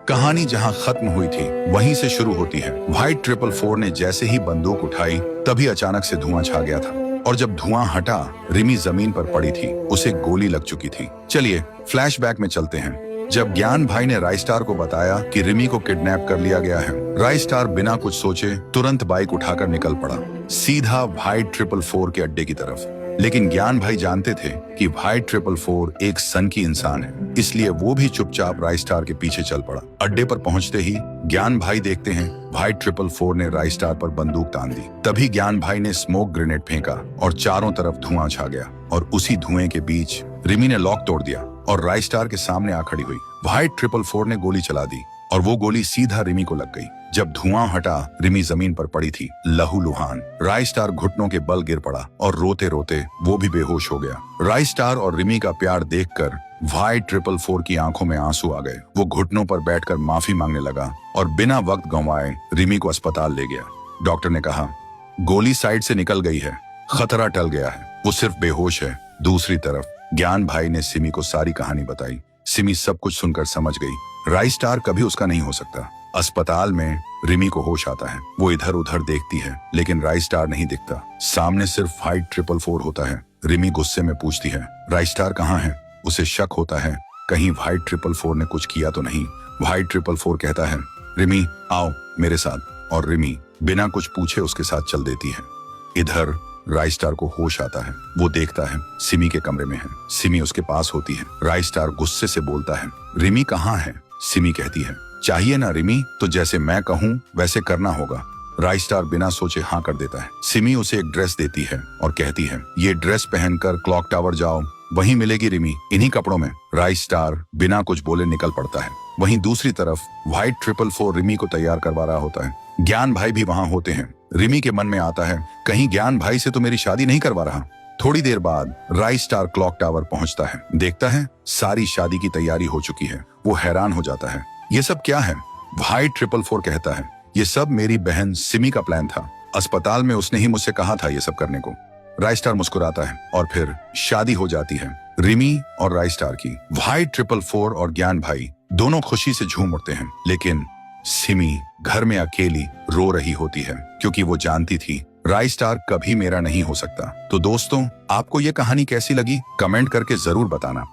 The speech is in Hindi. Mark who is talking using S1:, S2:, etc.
S1: कहानी जहां खत्म हुई थी वहीं से शुरू होती है। व्हाइट 444 ने जैसे ही बंदूक उठाई तभी अचानक से धुआं छा गया था और जब धुआं हटा रिमी जमीन पर पड़ी थी, उसे गोली लग चुकी थी। चलिए फ्लैशबैक में चलते हैं। जब ज्ञान भाई ने राइस्टार को बताया कि रिमी को किडनैप कर लिया गया है, राइस्टार बिना कुछ सोचे तुरंत बाइक उठाकर निकल पड़ा, सीधा व्हाइट 444 के अड्डे की तरफ। लेकिन ज्ञान भाई जानते थे कि व्हाइट 444 एक सनकी इंसान है, इसलिए वो भी चुपचाप राइस्टार के पीछे चल पड़ा। अड्डे पर पहुंचते ही ज्ञान भाई देखते हैं व्हाइट 444 ने राइस्टार पर बंदूक तान दी। तभी ज्ञान भाई ने स्मोक ग्रेनेड फेंका और चारों तरफ धुआं छा गया और उसी धुएं के बीच रिमी ने लॉक तोड़ दिया और राइस्टार के सामने आ खड़ी हुई। व्हाइट 444 ने गोली चला दी और वो गोली सीधा रिमी को लग गई। जब धुआं हटा रिमी जमीन पर पड़ी थी, लहूलुहान। राइस्टार घुटनों के बल गिर पड़ा और रोते रोते वो भी बेहोश हो गया। राइस्टार और रिमी का प्यार देखकर व्हाइट 444 की आंखों में आंसू आ गए। वो घुटनों पर बैठकर माफी मांगने लगा और बिना वक्त गंवाए रिमी को अस्पताल ले गया। डॉक्टर ने कहा, गोली साइड से निकल गई है, खतरा टल गया है, वो सिर्फ बेहोश है। दूसरी तरफ ज्ञान भाई ने सिमी को सारी कहानी बताई। सिमी सब कुछ सुनकर समझ गई राइस्टार कभी उसका नहीं हो सकता। अस्पताल में रिमी को होश आता है। वो इधर उधर देखती है लेकिन राइस्टार नहीं दिखता। सामने सिर्फ व्हाइट 444 होता है। रिमी गुस्से में पूछती है, राइस्टार कहाँ है? उसे शक होता है कहीं व्हाइट 444 ने कुछ किया तो नहीं। व्हाइट 444 कहता है, रिमी आओ मेरे साथ, और रिमी बिना कुछ पूछे उसके साथ चल देती है। इधर राइस्टार को होश आता है। वो देखता है सिमी के कमरे में है। सिमी उसके पास होती है। राइस्टार गुस्से से बोलता है, रिमी कहाँ है? सिमी कहती है, चाहिए ना रिमी, तो जैसे मैं कहूँ वैसे करना होगा। राइस्टार बिना सोचे हाँ कर देता है। सिमी उसे एक ड्रेस देती है और कहती है, ये ड्रेस पहनकर क्लॉक टावर जाओ, वहीं मिलेगी रिमी, इन्हीं कपड़ों में। राइस्टार बिना कुछ बोले निकल पड़ता है। वहीं दूसरी तरफ व्हाइट 444 रिमी को तैयार करवा रहा होता है। ज्ञान भाई भी वहां होते हैं। रिमी के मन में आता है, कहीं ज्ञान भाई से तो मेरी शादी नहीं करवा रहा। थोड़ी देर बाद राइस्टार क्लॉक टावर पहुंचता है। देखता है सारी शादी की तैयारी हो चुकी है। वो हैरान हो जाता है, ये सब क्या है? व्हाइट 444 कहता है, ये सब मेरी बहन सिमी का प्लान था। अस्पताल में उसने ही मुझसे कहा था ये सब करने को। राइस्टार मुस्कुराता है और फिर शादी हो जाती है रिमी और राइस्टार की। व्हाइट 444 और ज्ञान भाई दोनों खुशी से झूम उठते हैं, लेकिन सिमी घर में अकेली रो रही होती है क्योंकि वो जानती थी राइस्टार कभी मेरा नहीं हो सकता। तो दोस्तों, आपको ये कहानी कैसी लगी? कमेंट करके जरूर बताना।